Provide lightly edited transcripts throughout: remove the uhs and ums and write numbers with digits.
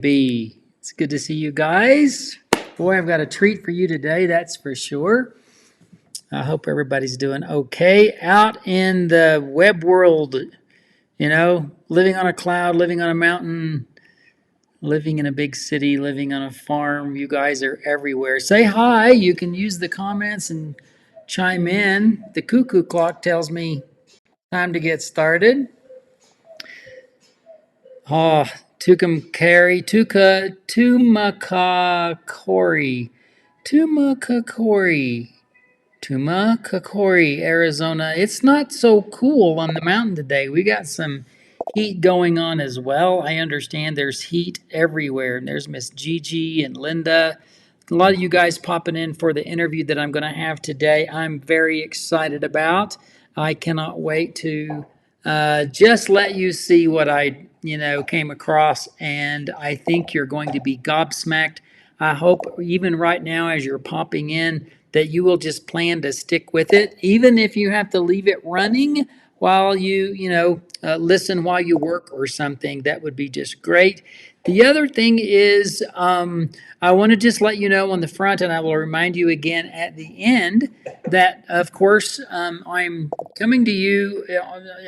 B. It's good to see you guys. Boy, I've got a treat for you today, that's for sure. I hope everybody's doing okay out in the web world, living on a cloud, living on a mountain, living in a big city, living on a farm. You guys are everywhere. Say hi. You can use the comments and chime in. The cuckoo clock tells me time to get started. Oh, Tumakakori, Arizona. It's not so cool on the mountain today. We got some heat going on as well. I understand there's heat everywhere. And there's Miss Gigi and Linda. A lot of you guys popping in for the interview that I'm going to have today. I'm very excited about. I cannot wait to just let you see what I, came across. And I think you're going to be gobsmacked. I hope even right now as you're popping in that you will just plan to stick with it, even if you have to leave it running while listen while you work or something. That would be just great. The other thing is, I want to just let you know on the front, and I will remind you again at the end, that of course I'm coming to you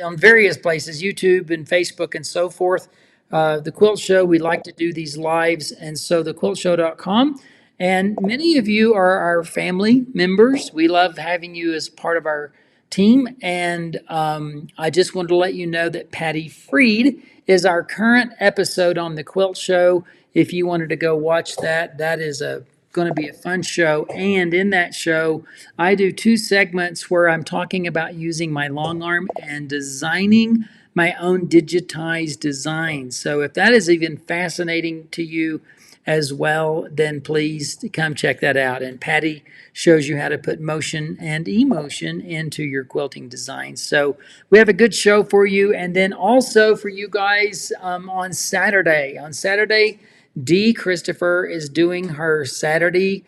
on various places, YouTube and Facebook and so forth. The Quilt Show, we like to do these lives, and so thequiltshow.com. And many of you are our family members. We love having you as part of our team. And I just wanted to let you know that Patty Freed is our current episode on the Quilt Show. If you wanted to go watch that, that is going to be a fun show. And in that show, I do 2 segments where I'm talking about using my long arm and designing my own digitized designs. So if that is even fascinating to you as well, then please come check that out. And Patty shows you how to put motion and emotion into your quilting designs. So we have a good show for you. And then also for you guys on Saturday. On Saturday, Dee Christopher is doing her Saturday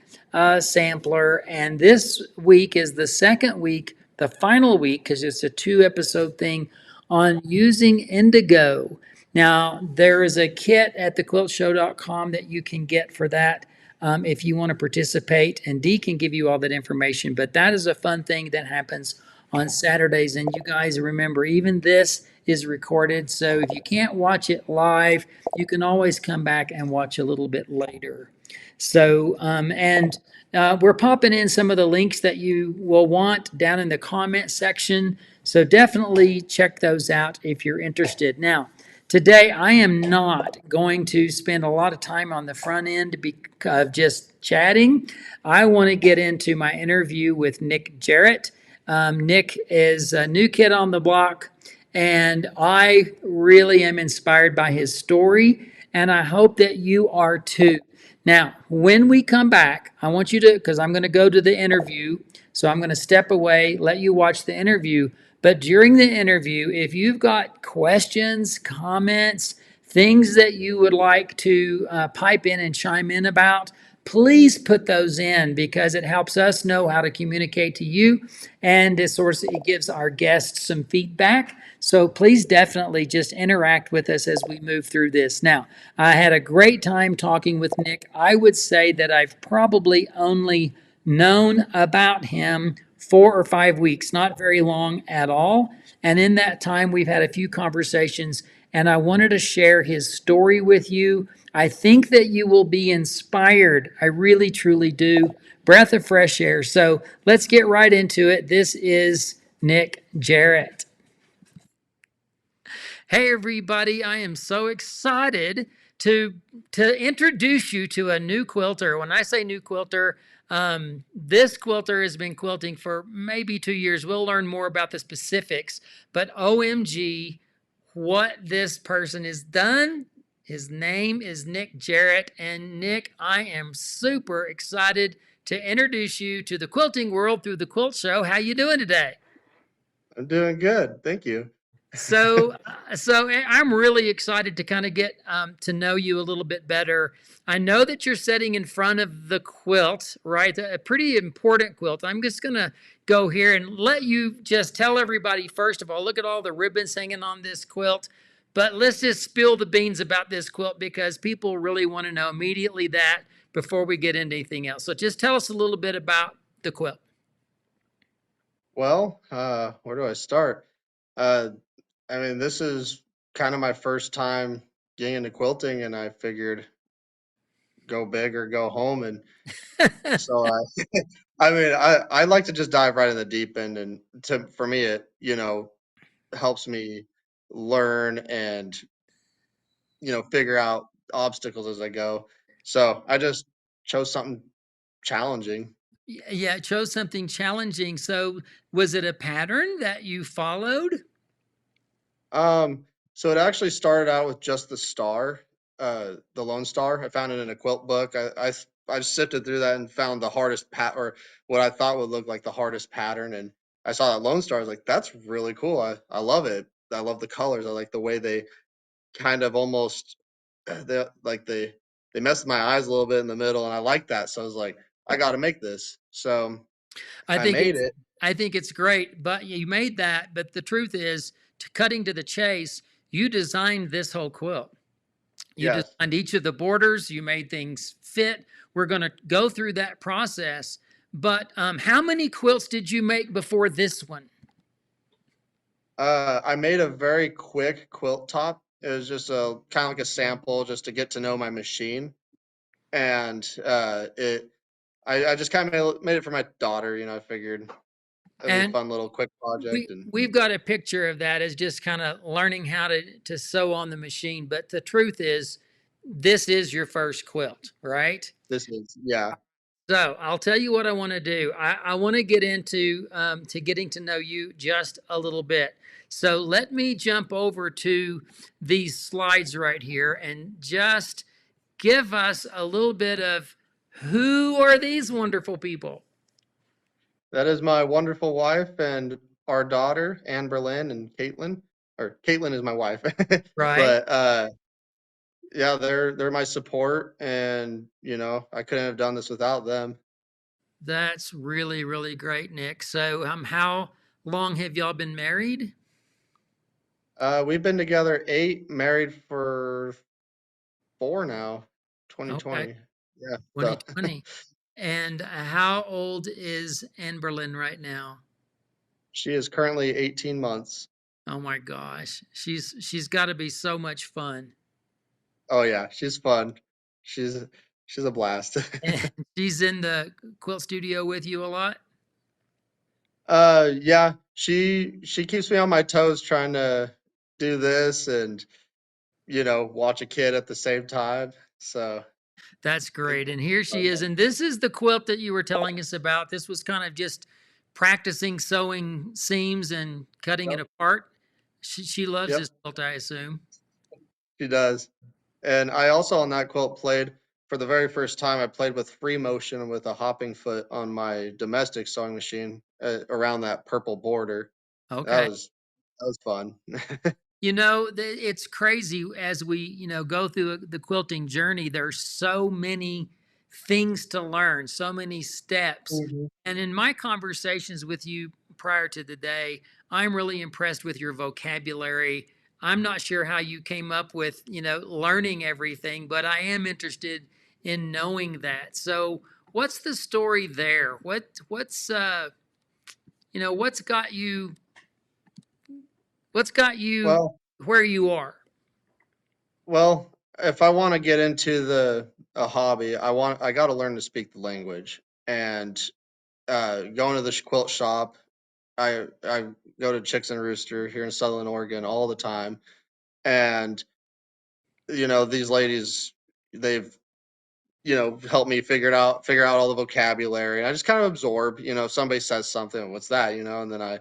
sampler. And this week is the second week, the final week, because it's a 2-episode thing on using indigo. Now, there is a kit at thequiltshow.com that you can get for that if you want to participate, and Dee can give you all that information. But that is a fun thing that happens on Saturdays. And you guys remember, even this is recorded, so if you can't watch it live, you can always come back and watch a little bit later. So, we're popping in some of the links that you will want down in the comment section. So definitely check those out if you're interested. Now, today I am not going to spend a lot of time on the front end of just chatting. I want to get into my interview with Nick Jarrett. Nick is a new kid on the block, and I really am inspired by his story, and I hope that you are too. Now, when we come back, I want you to, because I'm going to go to the interview, so I'm going to step away, let you watch the interview. But during the interview, if you've got questions, comments, things that you would like to pipe in and chime in about, please put those in, because it helps us know how to communicate to you, and it gives our guests some feedback. So please definitely just interact with us as we move through this. Now, I had a great time talking with Nick. I would say that I've probably only known about him 4 or 5 weeks, not very long at all. And in that time, we've had a few conversations, and I wanted to share his story with you. I think that you will be inspired. I really, truly do. Breath of fresh air. So let's get right into it. This is Nick Jarrett. Hey, everybody. I am so excited to introduce you to a new quilter. When I say new quilter, this quilter has been quilting for maybe 2 years. We'll learn more about the specifics, but OMG, what this person has done. His name is Nick Jarrett, and Nick, I am super excited to introduce you to the quilting world through the Quilt Show. How you doing today? I'm doing good. Thank you. So I'm really excited to kind of get to know you a little bit better. I know that you're sitting in front of the quilt, right? A pretty important quilt. I'm just going to go here and let you just tell everybody, first of all, look at all the ribbons hanging on this quilt. But let's just spill the beans about this quilt because people really want to know immediately that before we get into anything else. So just tell us a little bit about the quilt. Well, where do I start? Uh, I mean, this is kind of my first time getting into quilting, and I figured go big or go home. And so I mean, I like to just dive right in the deep end, and for me, it helps me learn and figure out obstacles as I go. So I just chose something challenging. Yeah, it chose something challenging. So was it a pattern that you followed? So it actually started out with just the star, the Lone Star. I found it in a quilt book. I sifted through that and found the hardest or what I thought would look like the hardest pattern. And I saw that Lone Star. I was like, that's really cool. I love it. I love the colors. I like the way they kind of almost they messed my eyes a little bit in the middle, and I like that. So I was like, I got to make this. So I I think made it's it. I think it's great, but you made that, but the truth is, cutting to the chase, you designed this whole quilt. You Yes. designed each of the borders, you made things fit. We're going to go through that process. But how many quilts did you make before this one? I made a very quick quilt top. It was just a kind of like a sample just to get to know my machine. And I just kind of made it for my daughter. I figured it'd be a And fun little quick project. And we've got a picture of that as just kind of learning how to sew on the machine. But the truth is, this is your first quilt, right? this is, yeah, So I'll tell you what I want to do. I want to get into to getting to know you just a little bit. So let me jump over to these slides right here and just give us a little bit of who are these wonderful people, that is my wonderful wife and our daughter, Anne Berlin and Caitlin. Or Caitlin is my wife. right? But yeah, they're my support, and I couldn't have done this without them. That's really, really great, Nick. So how long have y'all been married? We've been together 8, married for 4 now, Okay, 2020. Yeah, so 2020. And how old is Anne Berlin right now? she is currently 18 months. Oh my gosh. She's got to be so much fun. Oh yeah, she's fun. She's she's a blast. And she's in the quilt studio with you a lot. Yeah, she keeps me on my toes trying to do this and watch a kid at the same time. So That's it, great. And here she is. And this is the quilt that you were telling us about. This was kind of just practicing sewing seams and cutting it yep, apart. She loves yep, this quilt, I assume. she does. And I also on that quilt played for the very first time. I played with free motion with a hopping foot on my domestic sewing machine around that purple border. That Okay. was that was fun. It's crazy as we, go through the quilting journey. There's so many things to learn, so many steps. Mhm. And in my conversations with you prior to the day, I'm really impressed with your vocabulary. I'm not sure how you came up with, learning everything, but I am interested in knowing that. So, what's the story there? What's got you what's got you Well, where you are? well, if I want to get into the a hobby, I got to learn to speak the language. And going to the quilt shop, I go to Chicks and Rooster here in Southern Oregon all the time, and these ladies, they've helped me figure out all the vocabulary. And I just kind of absorb. If somebody says something, what's that? And then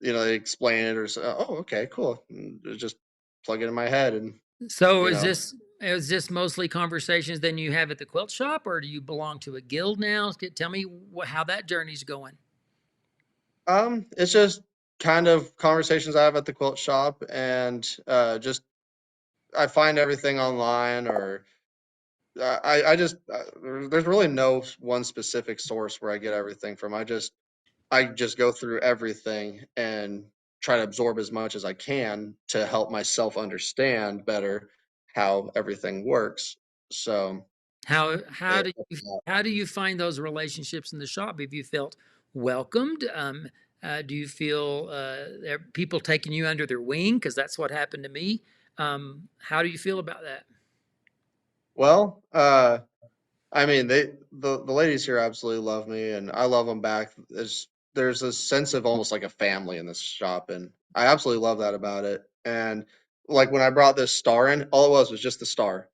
they explain it or say, oh, okay, cool. And just plug it in my head, and So you know. is this mostly conversations then you have at the quilt shop, or do you belong to a guild now? Tell me how that journey's going. It's just kind of conversations I have at the quilt shop, and just I find everything online, or I just there's really no one specific source where I get everything from. I just go through everything and try to absorb as much as I can to help myself understand better how everything works. So How it, how do you find those relationships in the shop? Have you felt welcomed? Do you feel there are people taking you under their wing? Because that's what happened to me. How do you feel about that? well, I mean, the ladies here absolutely love me, and I love them back. There's a sense of almost like a family in this shop, and I absolutely love that about it. And like when I brought this star in, all it was just the star,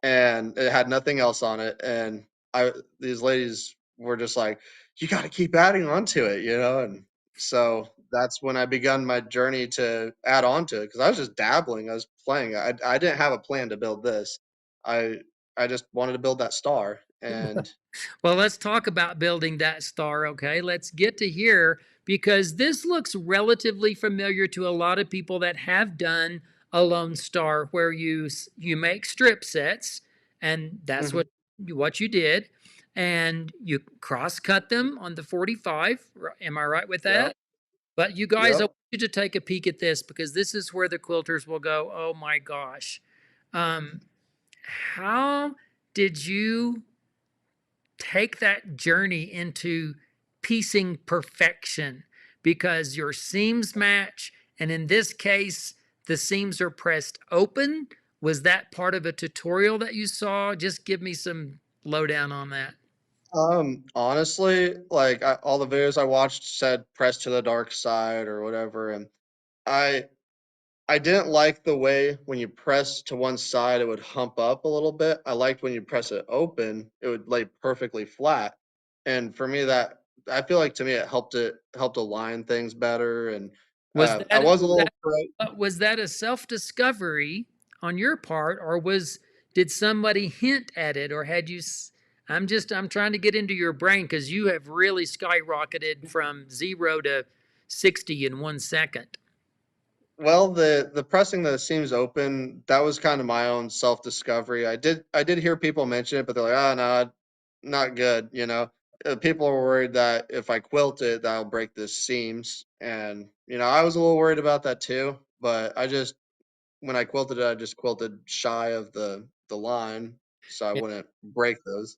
and it had nothing else on it. And I these ladies were just like, "You got to keep adding on to it," you know. And so that's when I begun my journey to add on to it because I was just dabbling, I was playing. I didn't have a plan to build this. I I just wanted to build that star, and Well, let's talk about building that star, okay? Let's get to here because this looks relatively familiar to a lot of people that have done a Lone Star where you make strip sets and that's mhm, what you did and you cross cut them on the 45. Am I right with yep, that? But you guys, I yep. want you to take a peek at this because this is where the quilters will go, "Oh my gosh." Um, how did you take that journey into piecing perfection because your seams match and in this case the seams are pressed open? Was that part of a tutorial that you saw? Just give me some lowdown on that. Honestly, like all the videos I watched said press to the dark side or whatever, and I I didn't like the way when you press to one side it would hump up a little bit. I liked when you press it open, it would lay perfectly flat. And for me that I feel like to me it helped align things better and Was I that was a little was that a self-discovery on your part, or was did somebody hint at it, or had you? I'm trying to get into your brain because you have really skyrocketed from 0 to 60 in 1 second. well, the pressing the seams open, that was kind of my own self-discovery. I did hear people mention it, but they're like, "Oh, no, not good," you know? People are worried that if I quilt it, that'll break the seams, and, I was a little worried about that too, but when I quilted it, I just quilted shy of the line so I wouldn't break those.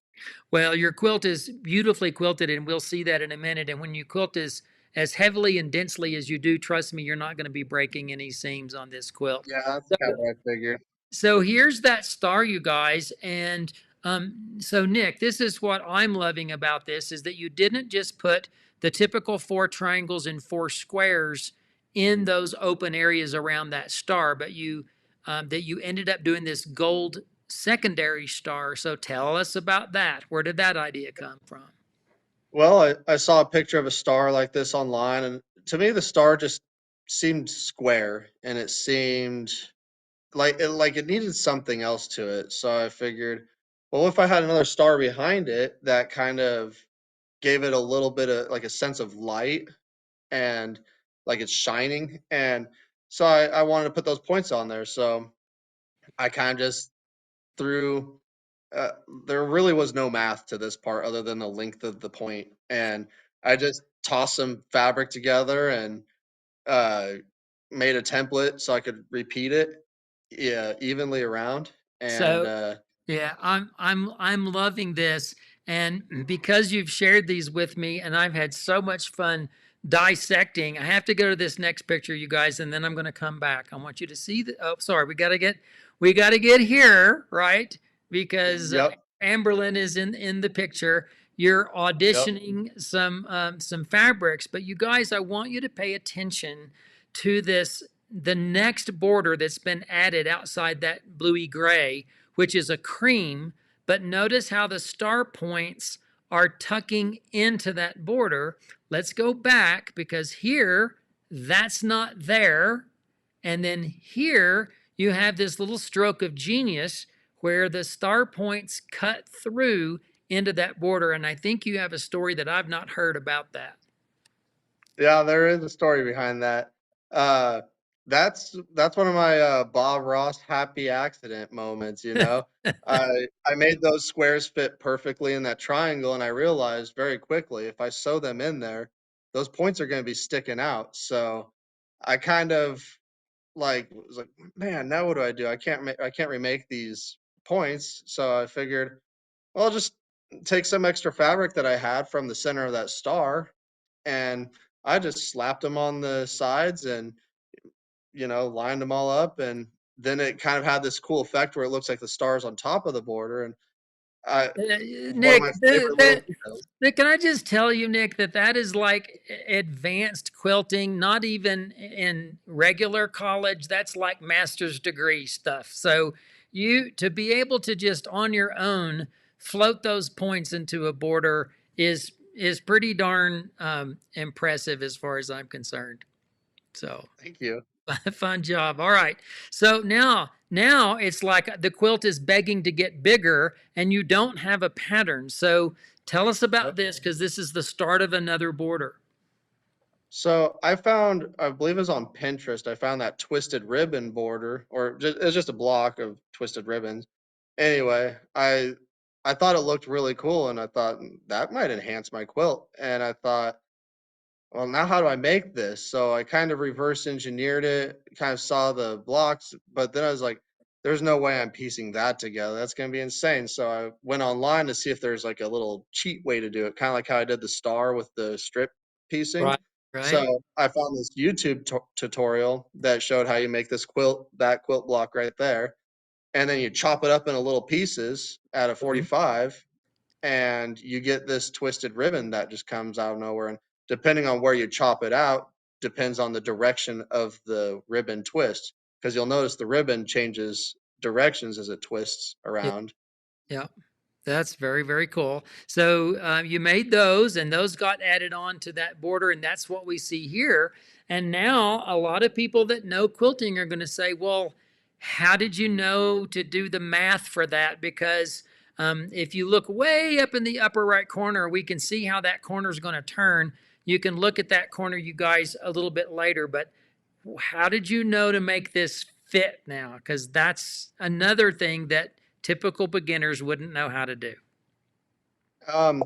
Well, your quilt is beautifully quilted, and we'll see that in a minute. And when you quilt as heavily and densely as you do, trust me, you're not going to be breaking any seams on this quilt. Yeah, that's So, kinda what I figured. so here's that star, you guys. And so, Nick, this is what I'm loving about this is that you didn't just put the typical 4 triangles and 4 squares in those open areas around that star, but you ended up doing this gold secondary star. So tell us about that. Where did that idea come from? Well, I saw a picture of a star like this online, and to me, the star just seemed square, and it seemed like it needed something else to it. So I figured, well, if I had another star behind it that kind of gave it a little bit of like a sense of light and like it's shining, and so I wanted to put those points on there. So I kind of just threw. Uh, there really was no math to this part other than the length of the point, and I just tossed some fabric together and uh, made a template so I could repeat it, yeah, evenly around. And So yeah, I'm loving this, and because you've shared these with me, and I've had so much fun dissecting. I have to go to this next picture, you guys, and then I'm going to come back. I want you to see the. Oh, sorry, we got to get here right because yep, Amberlyn is in the picture. You're yep, auditioning some fabrics, but you guys, I want you to pay attention to this the next border that's been added outside that bluey gray, which is a cream, but notice how the star points are tucking into that border. Let's go back because here, that's not there. And then here, you have this little stroke of genius where the star points cut through into that border. And I think you have a story that I've not heard about that. yeah. There is a story behind that. Uh, that's one of my Bob Ross happy accident moments. I made those squares fit perfectly in that triangle, and I realized very quickly if I sew them in there, those points are going to be sticking out. So I kind of like was like, man, now what do I do? I can't remake these points. So I figured, well, I'll just take some extra fabric that I had from the center of that star, and I just slapped them on the sides and lined them all up, and then it kind of had this cool effect where it looks like the stars on top of the border, and I one of Nick, my favorite little details. Nick, can I just tell you, Nick, that that is like advanced quilting, not even in regular college. That's like master's degree stuff. So you to be able to just on your own float those points into a border is pretty darn impressive as far as I'm concerned. So Thank you. fun job. All right. So now it's like the quilt is begging to get bigger and you don't have a pattern. So tell us about Yep. this because this is the start of another border. So I found, I believe it was on Pinterest, I found that twisted ribbon border, or it's just a block of twisted ribbons. Anyway, I thought it looked really cool, and I thought that might enhance my quilt. And I thought, well, now how do I make this? So I kind of reverse engineered it, kind of saw the blocks, but then I was like, there's no way I'm piecing that together. That's going to be insane. So I went online to see if there's like a little cheat way to do it, kind of like how I did the star with the strip piecing. Right. Right. So I found this YouTube tutorial that showed how you make this quilt, that quilt block right there. And then you chop it up into little pieces at a Mhm. 45, and you get this twisted ribbon that just comes out of nowhere. And depending on where you chop it out, depends on the direction of the ribbon twist. Because you'll notice the ribbon changes directions as it twists Yeah. around. Yeah. That's very, very cool. So you made those, and those got added on to that border, and that's what we see here. And now a lot of people that know quilting are going to say, well, how did you know to do the math for that? Because if you look way up in the upper right corner, we can see how that corner is going to turn. You can look at that corner, you guys, a little bit later, but how did you know to make this fit now? Because that's another thing that typical beginners wouldn't know how to do. Um,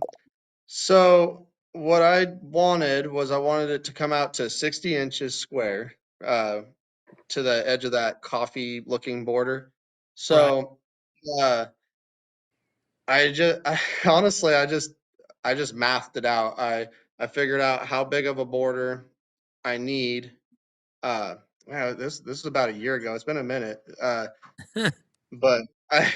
so what I wanted was I wanted it to come out to 60 inches square, to the edge of that coffee looking border. Right. So uh, I honestly, I just mathed it out. I figured out how big of a border I need. Uh, wow, this is about a year ago. It's been a minute. But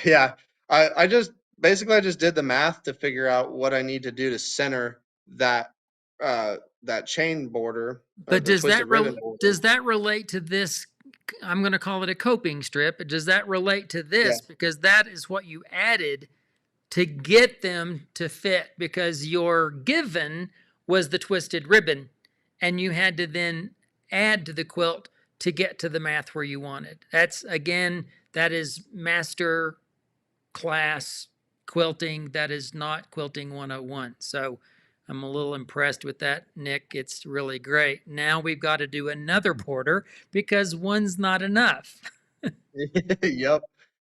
yeah, I just basically I just did the math to figure out what I need to do to center that that chain border or But the twisted ribbon border. does that relate to this? I'm going to call it a coping strip. Does that relate to Yeah. this? Because that is what you added to get them to fit because your given was the twisted ribbon and you had to then add to the quilt to get to the math where you wanted. That's again, that is master class quilting. That is not quilting 101. So I'm a little impressed with that, Nick. It's really great. Now we've got to do another border because one's not enough. Yep.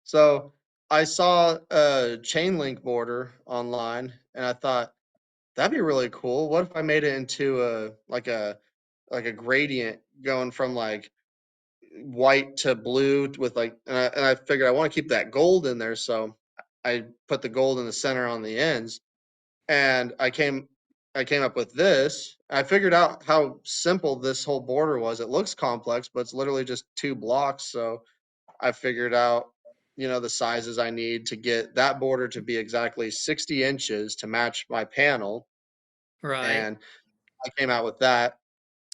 So I saw a chain link border online, and I thought that'd be really cool. What if I made it into a gradient going from like white to blue with like, and I figured I want to keep that gold in there, so I put the gold in the center on the ends, and I came up with this. I figured out how simple this whole border was. It looks complex, but it's literally just two blocks. So I figured out, the sizes I need to get that border to be exactly 60 inches to match my panel. Right. And I came out with that.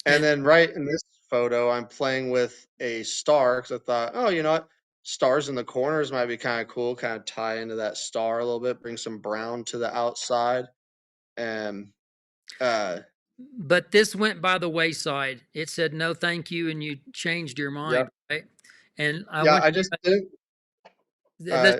And And then right in this photo, I'm playing with a star because I thought, oh, you know what? Stars in the corners might be kind of cool, kind of tie into that star a little bit, bring some brown to the outside. And uh, but this went by the wayside. It said no thank you and you changed your yeah, mind, right? And I yeah, want that's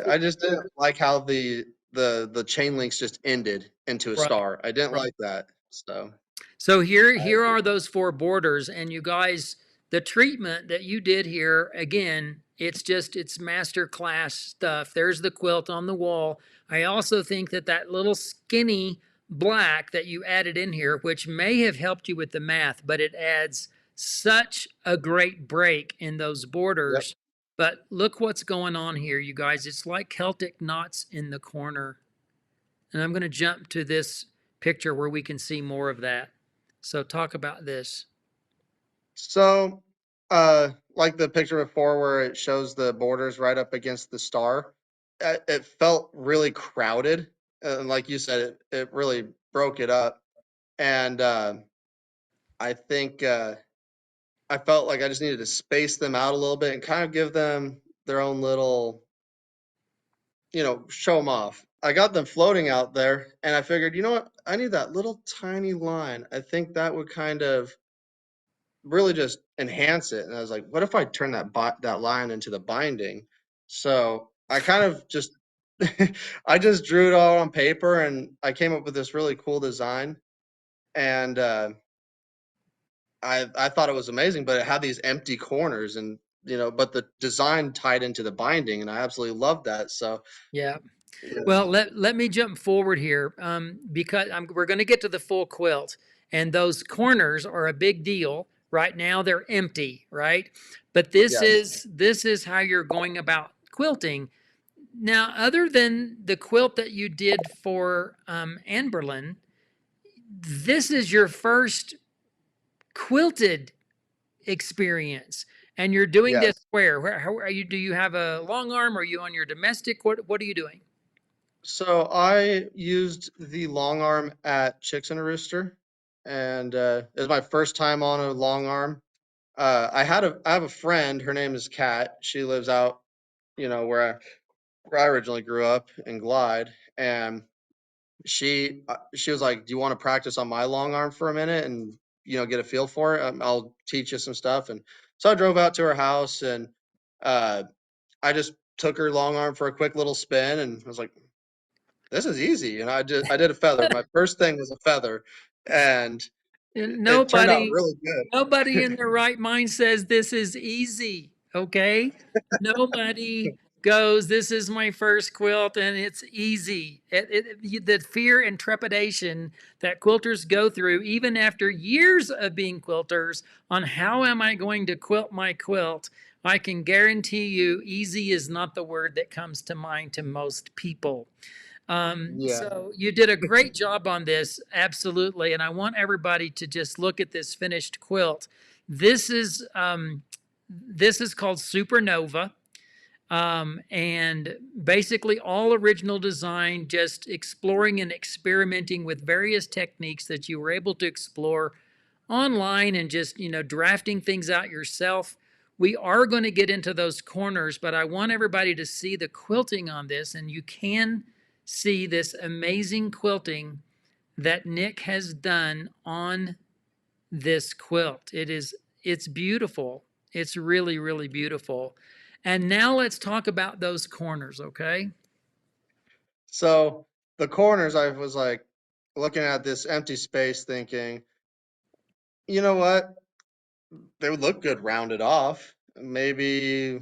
I just didn't like how the chain links just ended into a right. star. I didn't Right. like that. So So I, here are those four borders, and you guys, the treatment that you did here again, it's master class stuff. There's the quilt on the wall. I also think that that little skinny black that you added in here, which may have helped you with the math, but it adds such a great break in those Yep. borders. But look what's going on here, you guys. It's like Celtic knots in the corner. And I'm going to jump to this picture where we can see more of that. So talk about this. So, like the picture before where it shows the borders right up against the star, it felt really crowded. And like you said, it really broke it up. And I think I felt like I just needed to space them out a little bit and kind of give them their own little, show them off. I got them floating out there, and I figured, you know what? I need that little tiny line. I think that would kind of really just enhance it. And I was like, what if I turn that line into the binding? So I kind of just I just drew it all on paper, and I came up with this really cool design. And I thought it was amazing, but it had these empty corners, and but the design tied into the binding, and I absolutely loved that. So Yeah. yeah, Well, let me jump forward here because we're going to get to the full quilt, and those corners are a big deal. Right now, they're empty, right? But yes, this is how you're going about quilting. Now, other than the quilt that you did for Anberlin, this is your first quilted experience, and you're doing this yes. where? How are you? Do you have a long arm? Are you on your domestic? What are you doing? So I used the long arm at Chicks and a Rooster, and it was my first time on a long arm. I have a friend. Her name is Kat. She lives out, where I originally grew up in Glide, and she was like, "Do you want to practice on my long arm for a minute and get a feel for it? I'll teach you some stuff." And so I drove out to her house, and uh, I just took her long arm for a quick little spin, and I was like, "This is easy." And I did a feather. My first thing was a feather, and it turned out Nobody, really nobody in good. their right mind says this is easy. Okay, nobody goes, "This is my first quilt and it's easy." The fear and trepidation that quilters go through, even after years of being quilters, on how am I going to quilt my quilt? I can guarantee you, easy is not the word that comes to mind to most people. Yeah. So you did a great job on this, absolutely. And I want everybody to just look at this finished quilt. This is this is called Supernova, and basically all original design, just exploring and experimenting with various techniques that you were able to explore online and just, drafting things out yourself. We are going to get into those corners, but I want everybody to see the quilting on this, and you can see this amazing quilting that Nick has done on this quilt. It's beautiful. It's really, really beautiful. And now let's talk about those corners, okay? So the corners, I was like looking at this empty space, thinking, you know what? They would look good rounded off. Maybe.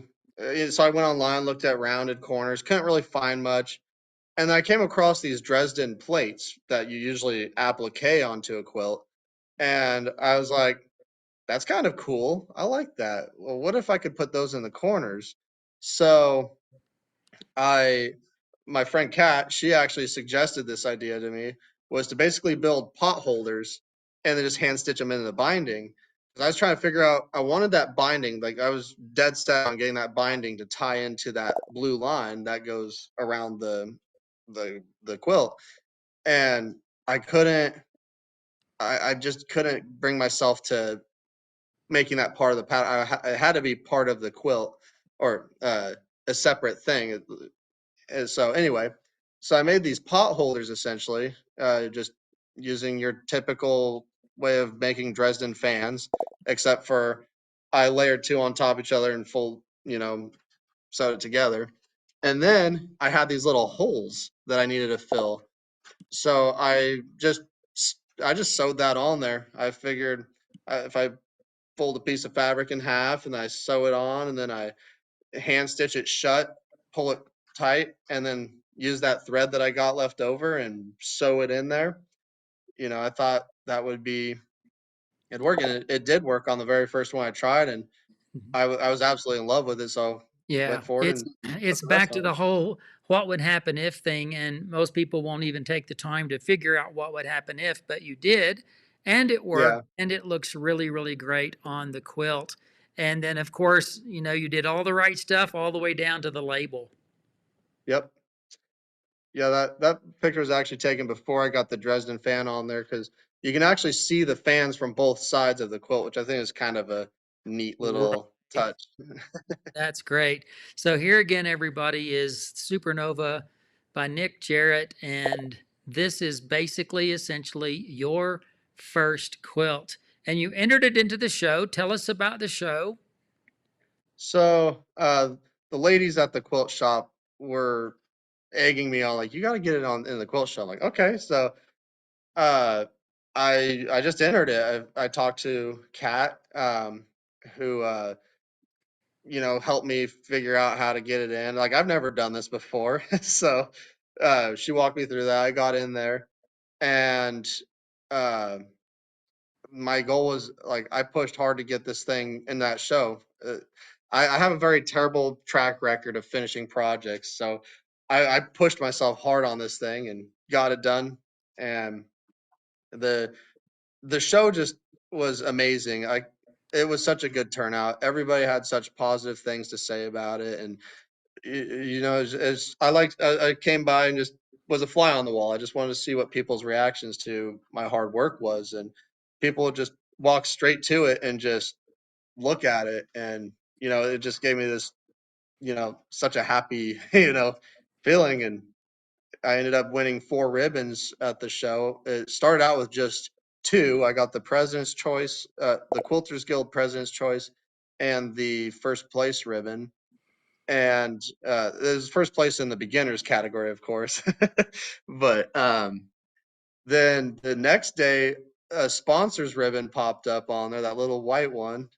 So I went online, looked at rounded corners, couldn't really find much. And I came across these Dresden plates that you usually applique onto a quilt. And I was like, that's kind of cool. I like that. Well, what if I could put those in the corners? So I my friend Kat, she actually suggested this idea to me, was to basically build pot holders and then just hand stitch them into the binding. 'Cause I was trying to figure out, I wanted that binding, like I was dead set on getting that binding to tie into that blue line that goes around the quilt. And I couldn't, I just couldn't bring myself to making that part of the pattern. It had to be part of the quilt, or a separate thing. And so anyway, so I made these pot holders essentially, just using your typical way of making Dresden fans, except for I layered two on top of each other and sewed it together. And then I had these little holes that I needed to fill. So I just sewed that on there. I figured if I fold a piece of fabric in half and I sew it on, and then I hand stitch it shut, pull it tight, and then use that thread that I got left over and sew it in there. I thought that would be it worked, and it did work on the very first one I tried, and I was absolutely in love with it. So Yeah, went forward it's and put it's the rest back to on it. the whole what would happen if thing, and most people won't even take the time to figure out what would happen if, but you did, and it Yeah. worked, and it looks really, really great on the quilt. And then, of course, you did all the right stuff all the way down to the label. Yep. Yeah, that picture was actually taken before I got the Dresden fan on there because you can actually see the fans from both sides of the quilt, which I think is kind of a neat little Right. touch. That's great. So here again, everybody, is Supernova by Nick Jarrett, and this is basically, essentially, your first quilt. And you entered it into the show. Tell us about the show. So the ladies at the quilt shop were egging me on, like, you got to get it on in the quilt shop. I'm like, okay. So uh, I just entered it. I talked to Kat, who helped me figure out how to get it in. Like, I've never done this before, so she walked me through that. I got in there, and uh, my goal was, like, I pushed hard to get this thing in that show. I have a very terrible track record of finishing projects, so I pushed myself hard on this thing and got it done. And the the show just was amazing. It was such a good turnout. Everybody had such positive things to say about it, and as I came by and just was a fly on the wall. I just wanted to see what people's reactions to my hard work was, and people would just walk straight to it and just look at it, and it just gave me this, such a happy, feeling. And I ended up winning 4 ribbons at the show. It started out with just two. I got the President's Choice, the Quilters Guild President's Choice, and the first place ribbon. And it was first place in the beginners category, of course. But then the next day, a sponsors ribbon popped up on there, that little white one.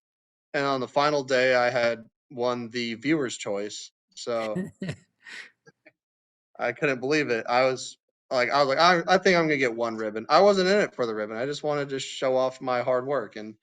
And on the final day, I had won the viewer's choice. So I couldn't believe it. I was like, I think I'm gonna get one ribbon. I wasn't in it for the ribbon. I just wanted to show off my hard work and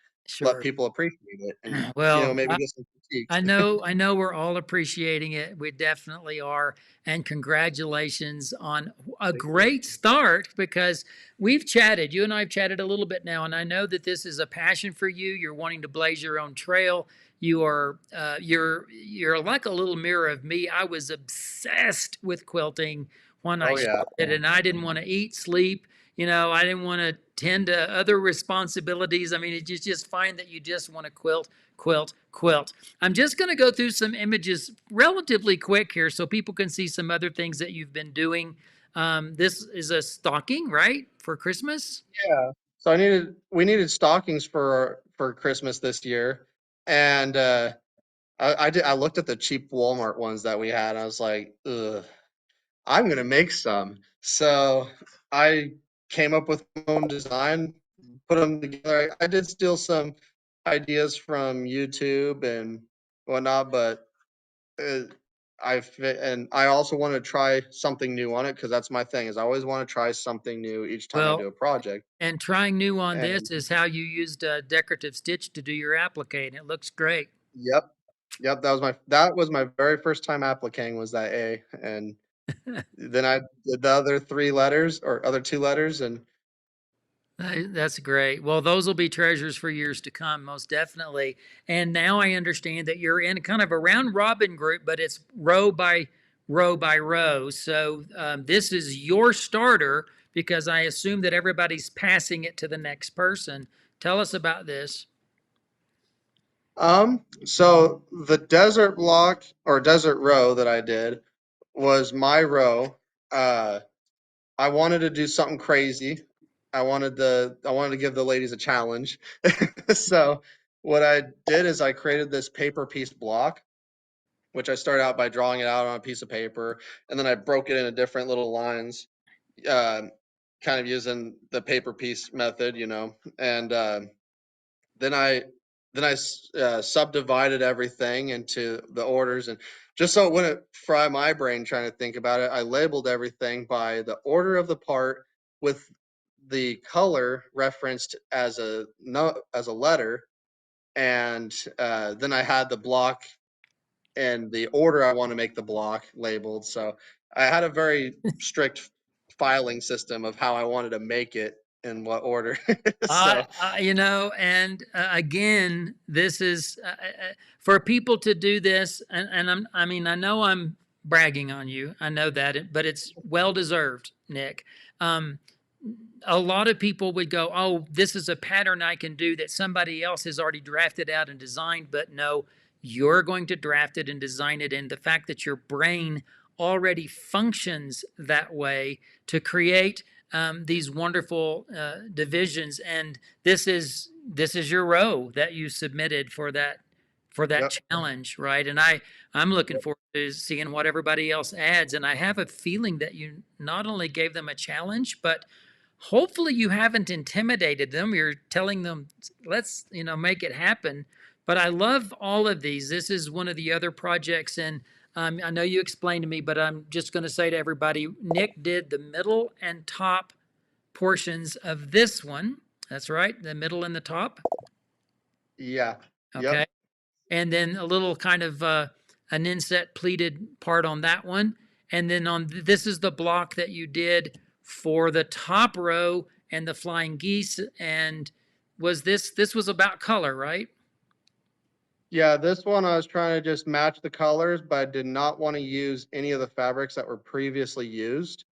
let Sure. people appreciate it, and Well, maybe get some critiques. I know we're all appreciating it. We definitely are. And congratulations on a Thank you. great start, because we've chatted. You and I have chatted a little bit now, and I know that this is a passion for you. You're wanting to blaze your own trail. You're like a little mirror of me. I was obsessed with quilting when I Oh yeah. started, and I didn't want to eat, sleep. I didn't want to tend to other responsibilities. I mean, you just find that you just want to quilt, quilt, quilt. I'm just going to go through some images relatively quick here so people can see some other things that you've been doing. This is a stocking, right, for Christmas? Yeah. So we needed stockings for Christmas this year, and I looked at the cheap Walmart ones that we had. And I was like, ugh, I'm gonna make some. So I came up with my own design, put them together. I did steal some ideas from YouTube and whatnot, but uh, and I also want to try something new on it because that's my thing. Is I always want to try something new each time I do Well, a project. and trying new on And this is how you used a decorative stitch to do your applique, and it looks great. yep, yep, that was my very first time appliquing, was that A, and then I did the other 3 letters or other 2 letters, and That's great. Well, those will be treasures for years to come, most definitely. And now I understand that you're in kind of a round robin group, but it's row by row by row. So this is your starter, because I assume that everybody's passing it to the next person. Tell us about this. so the desert block or desert row that I did was my row. Uh, I wanted to do something crazy. I wanted to give the ladies a challenge. So what I did is I created this paper piece block, which I started out by drawing it out on a piece of paper, and then I broke it into different little lines, um, kind of using the paper piece method, and then I subdivided everything into the orders, and just so it wouldn't fry my brain trying to think about it, I labeled everything by the order of the part with the color referenced as a no as a letter, and then I had the block and the order I want to make the block labeled. So I had a very strict filing system of how I wanted to make it in what order. So You know, and again, this is for people to do this, and I mean, I know I'm bragging on you. I know that, but it's well deserved, Nick. Um, a lot of people would go, "Oh, this is a pattern I can do that somebody else has already drafted out and designed," but no, you're going to draft it and design it. And the fact that your brain already functions that way to create these wonderful divisions, and this is your row that you submitted for that yep, challenge, right? And I'm looking forward to seeing what everybody else adds, and I have a feeling that you not only gave them a challenge, but hopefully you haven't intimidated them. You're telling them, let's, make it happen. But I love all of these. This is one of the other projects, and I know you explained to me, but I'm just going to say to everybody, Nick did the middle and top portions of this one. That's right, the middle and the top. yeah, Okay. yep, And then a little kind of an inset pleated part on that one. And then this is the block that you did for the top row and the flying geese. And this was about color, right? yeah. This one I was trying to just match the colors, but I did not want to use any of the fabrics that were previously used.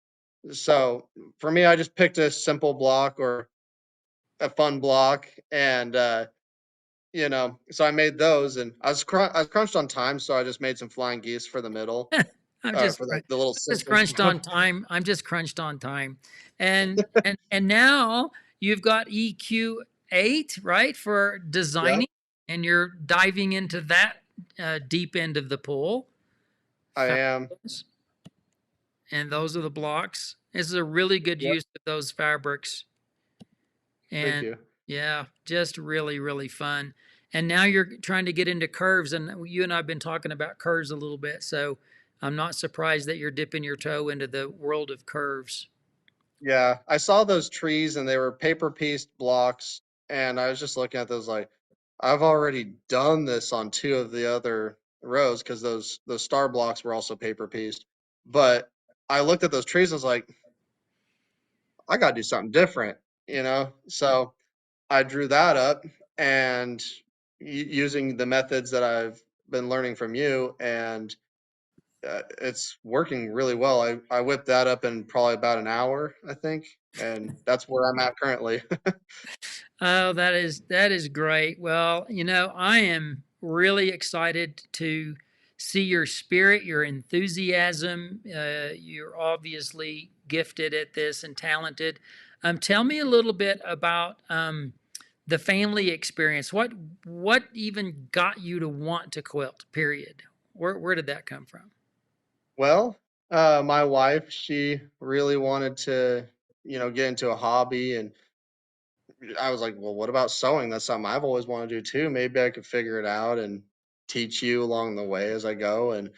So for me, I just picked a simple block or a fun block, and so I made those, and I was crunched on time, so I just made some flying geese for the middle, I'm just for the little just simple crunched on stuff. time. I'm just crunched on time. And now you've got EQ8, right, for Yep, designing, and you're diving into that deep end of the pool. I am. Fabulous. And those are the blocks. This is a really good Yep, use of those fabrics. thank And you. yeah, just really, really fun. And now you're trying to get into curves, and you and I have been talking about curves a little bit. So I'm not surprised that you're dipping your toe into the world of curves. Yeah, I saw those trees and they were paper pieced blocks, and I was just looking at those like, I've already done this on two of the other rows because those star blocks were also paper pieced. But I looked at those trees and was like, I got to do something different. So I drew that up and using the methods that I've been learning from you, and it's working really well. I whipped that up in probably about an hour, I think, and that's where I'm at currently. Oh, that is great. Well, I am really excited to see your spirit, your enthusiasm. You're obviously gifted at this and talented. Tell me a little bit about the family experience. What even got you to want to quilt? Period. Where did that come from? Well, my wife, she really wanted to, get into a hobby, and I was like, well, what about sewing? That's something I've always wanted to do too. Maybe I could figure it out and teach you along the way as I go. And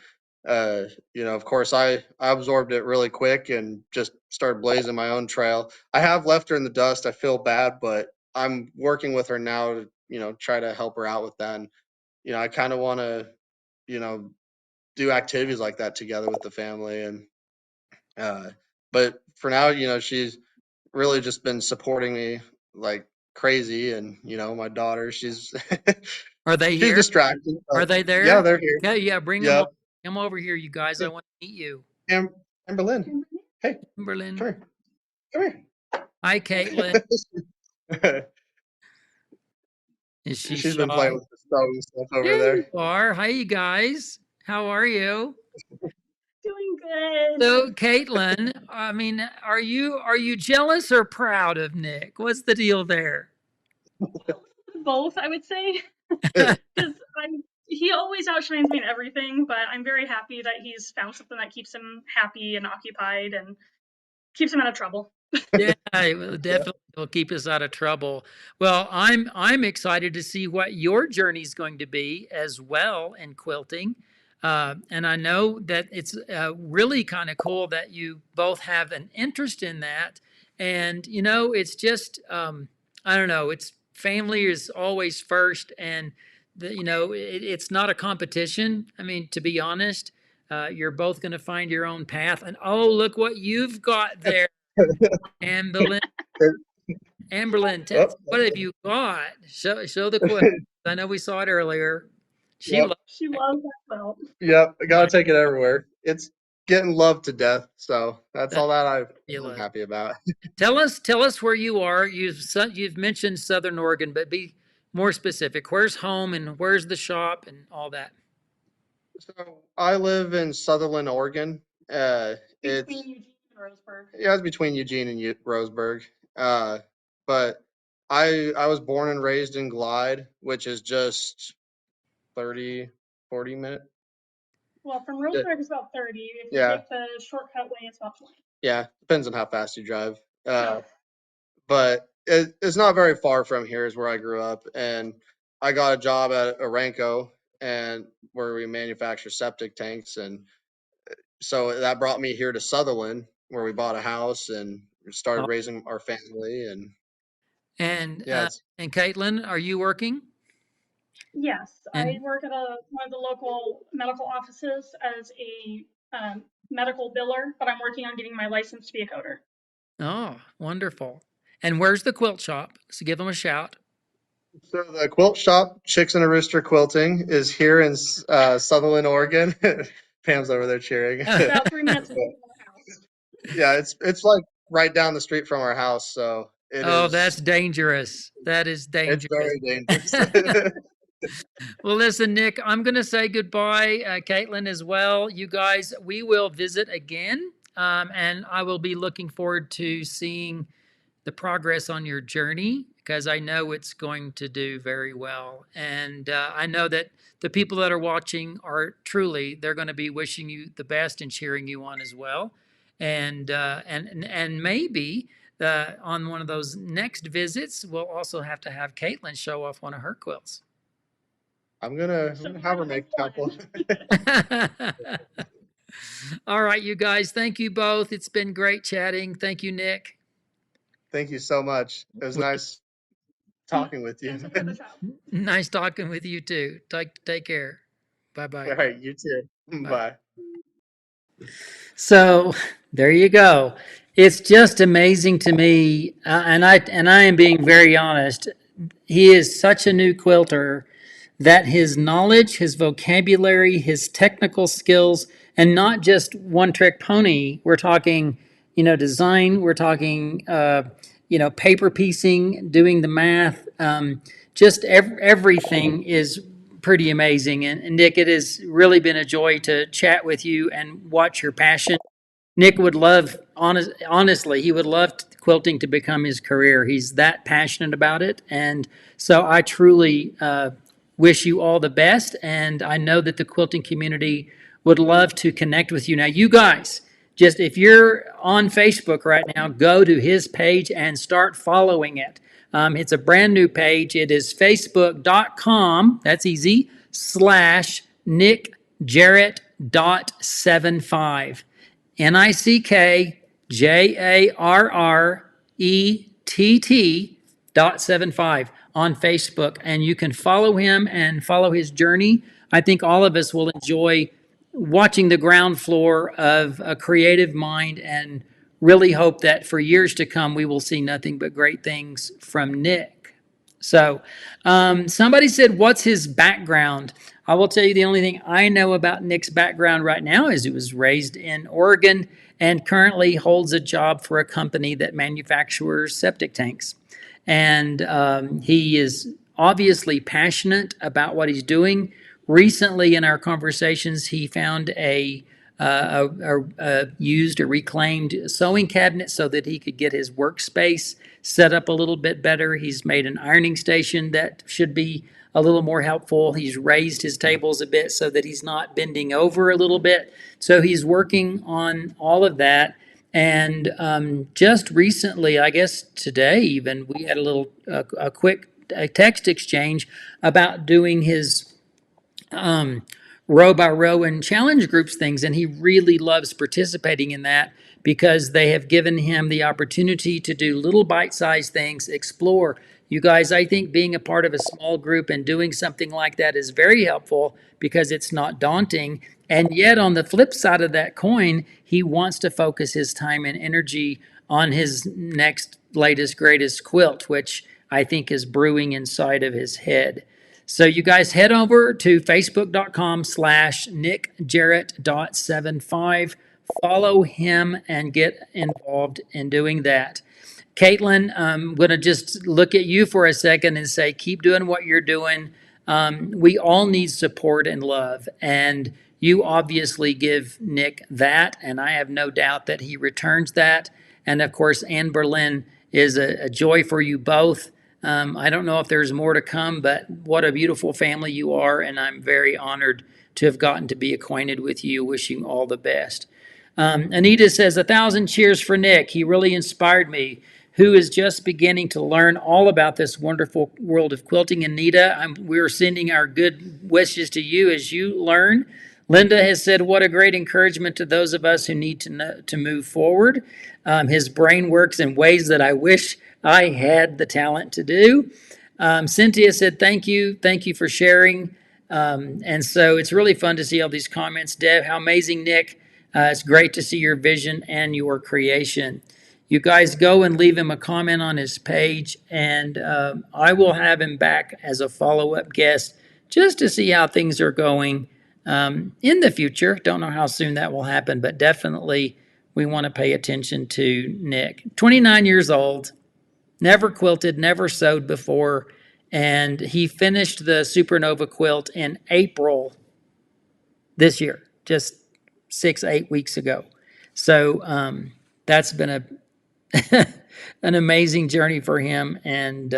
uh, of course, I absorbed it really quick and just started blazing my own trail. I have left her in the dust. I feel bad, but I'm working with her now to, try to help her out with that. And I kind of want to, you know, do activities like that together with the family. And uh, but for now, she's really just been supporting me like crazy. And my daughter, she's Are they she's here? distracted, but Are they yeah, there? they're here. Okay, yeah, bring them Yep. over. Come over here, you guys. I want to meet you. Am Amberlynn, hey, Timberland. come here, come Hi, Caitlin. here. Is she She's been playing shy? with the sewing stuff over There there. you are. Hi, you guys. How are you? Doing good. So, Caitlin, I mean, are you jealous or proud of Nick? What's the deal there? Both, I would say, because I'm he always outshines me in everything, but I'm very happy that he's found something that keeps him happy and occupied and keeps him out of trouble. Yeah, it will Yeah. definitely will keep us out of trouble. Well, I'm excited to see what your journey is going to be as well in quilting. And I know that it's really kind of cool that you both have an interest in that And it's just I don't know. It's family is always first, and it's not a competition. I mean, to be honest, you're both going to find your own path. And oh, look what you've got there, Amberlyn. Amberlyn, Oh, what have you got? Show the quilt. I know we saw it earlier. She yep, loves She loves that quilt. yep. I gotta my take it everywhere. It's getting loved to death, so that's that all that I'm fabulous. happy about. Tell us where you are. You've mentioned Southern Oregon, but be more specific. Where's home and where's the shop and all that? So I live in Sutherland, Oregon. Between It's Eugene and Roseburg. yeah, it's between Eugene and Roseburg. Uh, but I was born and raised in Glide, which is just 30, 40 minutes. Well, from Yeah, Roseburg it's about 30. If you yeah, take the shortcut way, it's about 20. yeah. Depends on how fast you drive. But it's not very far from here is where I grew up, and I got a job at Aranco, and where we manufacture septic tanks, and so that brought me here to Sutherland, where we bought a house and started Oh, raising our family, and and yeah, it's Caitlin, are you working? Yes, I And work at one of the local medical offices as a medical biller, but I'm working on getting my license to be a coder. oh, wonderful. And where's the quilt shop? So give them a shout. so the quilt shop, Chicks and a Rooster Quilting, is here in Sutherland, Oregon. Pam's over there cheering. It's about 3 minutes away from the house. Yeah, it's like right down the street from our house, so it Oh, that's is. dangerous. That is It's dangerous. very dangerous. Well, listen, Nick, I'm going to say goodbye. Caitlin as well. You guys, we will visit again, and I will be looking forward to seeing the progress on your journey because I know it's going to do very well. And I know that the people that are watching are truly, they're going to be wishing you the best and cheering you on as well. And maybe on one of those next visits, we'll also have to have Caitlin show off one of her quilts. I'm So gonna we have have her at make least a couple. one. All right, you guys, thank you both. It's been great chatting. Thank you, Nick. Thank you so much. It was nice talking with you. Thanks for the chat. Nice talking with you too. Take care. Bye bye. All right, you too. Bye. Bye. So there you go. It's just amazing to me, and I am being very honest. He is such a new quilter that his knowledge, his vocabulary, his technical skills, and not just one trick pony. We're talking, design. We're talking, paper piecing, doing the math. Just everything is pretty amazing. And Nick, it has really been a joy to chat with you and watch your passion. Nick would love, honestly, he would love quilting to become his career. He's that passionate about it. And so I truly wish you all the best. And I know that the quilting community would love to connect with you. Now, you guys, just if you're on Facebook right now, go to his page and start following it. It's a brand new page. It is facebook.com, that's easy, slash Nick Jarrett.75. NickJarrett.75 on Facebook. And you can follow him and follow his journey. I think all of us will enjoy watching the ground floor of a creative mind and really hope that for years to come we will see nothing but great things from Nick. So, somebody said, what's his background? I will tell you the only thing I know about Nick's background right now is he was raised in Oregon and currently holds a job for a company that manufactures septic tanks. And he is obviously passionate about what he's doing. Recently, in our conversations, he found a used or reclaimed sewing cabinet so that he could get his workspace set up a little bit better. He's made an ironing station that should be a little more helpful. He's raised his tables a bit so that he's not bending over a little bit. So he's working on all of that. And just recently, I guess today even, we had a quick text exchange about doing his row by row and challenge groups things, and he really loves participating in that because they have given him the opportunity to do little bite-sized things, explore. You guys, I think being a part of a small group and doing something like that is very helpful because it's not daunting. And yet, on the flip side of that coin, he wants to focus his time and energy on his next, latest, greatest quilt, which I think is brewing inside of his head. So you guys head over to facebook.com/nickjarrett.75. Follow him and get involved in doing that. Caitlin, I'm going to just look at you for a second and say, keep doing what you're doing. We all need support and love, and you obviously give Nick that, and I have no doubt that he returns that. And of course, Anne Berlin is a joy for you both. I don't know if there's more to come, but what a beautiful family you are, and I'm very honored to have gotten to be acquainted with you. Wishing all the best. Anita says, 1,000 cheers for Nick. He really inspired me, who is just beginning to learn all about this wonderful world of quilting. Anita, we're sending our good wishes to you as you learn. Linda has said, what a great encouragement to those of us who need to move forward. His brain works in ways that I wish I had the talent to do. Cynthia said, thank you. Thank you for sharing. And so it's really fun to see all these comments. Deb, how amazing, Nick. It's great to see your vision and your creation. You guys go and leave him a comment on his page, and I will have him back as a follow-up guest just to see how things are going in the future. Don't know how soon that will happen, but definitely we want to pay attention to Nick. 29 years old, never quilted, never sewed before, and he finished the Supernova quilt in April this year, just 6-8 weeks ago. So that's been an amazing journey for him, and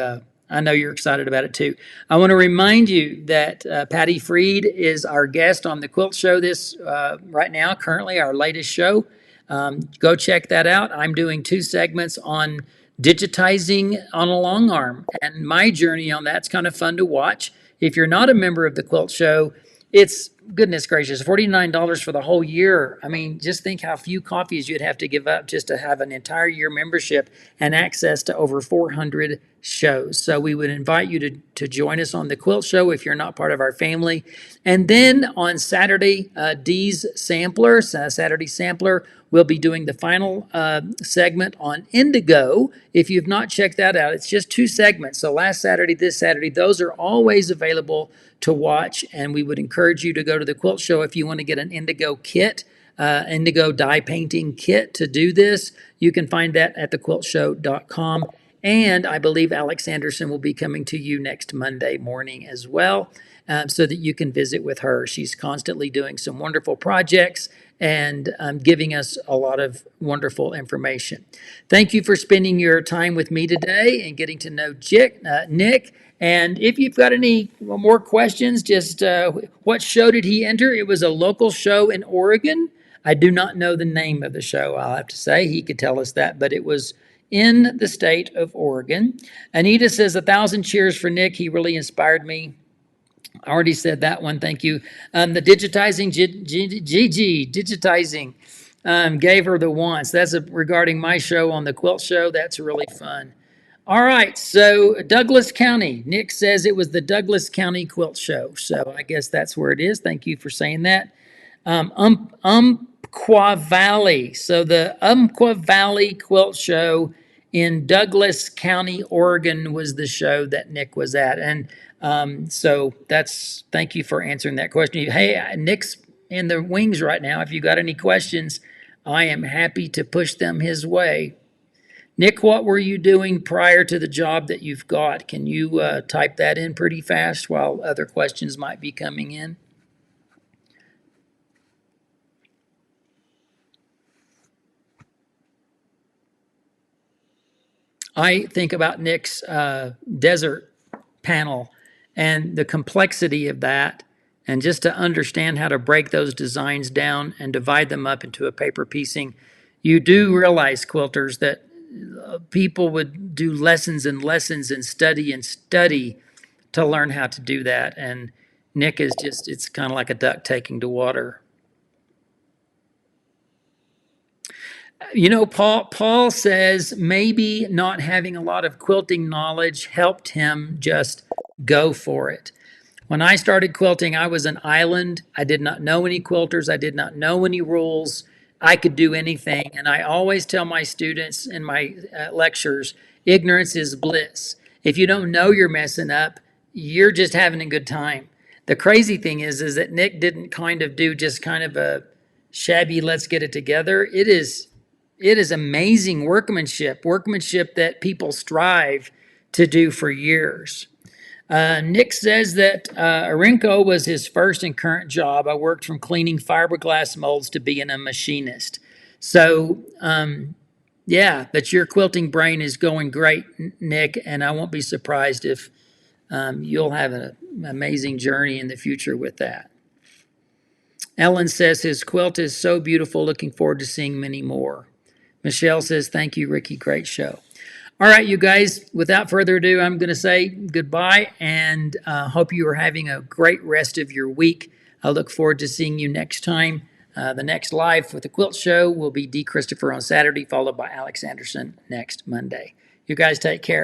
I know you're excited about it too. I want to remind you that Patty Freed is our guest on the Quilt Show this right now, currently our latest show. Go check that out. I'm doing 2 segments on digitizing on a long arm, and my journey on that's kind of fun to watch. If you're not a member of the Quilt Show, it's, goodness gracious, $49 for the whole year. I mean, just think how few coffees you'd have to give up just to have an entire year membership and access to over 400 shows. So we would invite you to join us on the Quilt Show if you're not part of our family. And then on Saturday, Dee's Sampler, Saturday Sampler, we'll be doing the final segment on indigo. If you've not checked that out, it's just 2 segments. So last Saturday, this Saturday, those are always available to watch, and we would encourage you to go to the Quilt Show if you want to get an indigo kit, indigo dye painting kit to do this. You can find that at thequiltshow.com. And I believe Alex Anderson will be coming to you next Monday morning as well, so that you can visit with her. She's constantly doing some wonderful projects and giving us a lot of wonderful information. Thank you for spending your time with me today and getting to know Nick. And if you've got any more questions, just what show did he enter? It was a local show in Oregon. I do not know the name of the show, I'll have to say. He could tell us that, but it was in the state of Oregon. Anita says, 1,000 cheers for Nick. He really inspired me. I already said that one. Thank you. The digitizing, Gigi, digitizing, gave her the wants. That's regarding my show on the Quilt Show. That's really fun. All right, so Douglas County. Nick says it was the Douglas County Quilt Show. So I guess that's where it is. Thank you for saying that. Umpqua Valley. So the Umpqua Valley Quilt Show in Douglas County, Oregon was the show that Nick was at. And so thank you for answering that question. Hey, Nick's in the wings right now. If you got any questions, I am happy to push them his way. Nick, what were you doing prior to the job that you've got? Can you type that in pretty fast while other questions might be coming in? I think about Nick's desert panel and the complexity of that, and just to understand how to break those designs down and divide them up into a paper piecing. You do realize, quilters, that people would do lessons and lessons and study to learn how to do that. And Nick is just, it's kind of like a duck taking to water. Paul says maybe not having a lot of quilting knowledge helped him just go for it. When I started quilting, I was an island. I did not know any quilters. I did not know any rules. I could do anything. And I always tell my students in my lectures, ignorance is bliss. If you don't know you're messing up, you're just having a good time. The crazy thing is that Nick didn't kind of do just kind of a shabby, let's get it together. It is amazing workmanship that people strive to do for years. Nick says that Arinco was his first and current job. I worked from cleaning fiberglass molds to being a machinist. So, yeah, but your quilting brain is going great, Nick, and I won't be surprised if you'll have an amazing journey in the future with that. Ellen says his quilt is so beautiful, looking forward to seeing many more. Michelle says, thank you, Ricky, great show. All right, you guys, without further ado, I'm going to say goodbye and hope you are having a great rest of your week. I look forward to seeing you next time. The next live with the Quilt Show will be D. Christopher on Saturday, followed by Alex Anderson next Monday. You guys take care.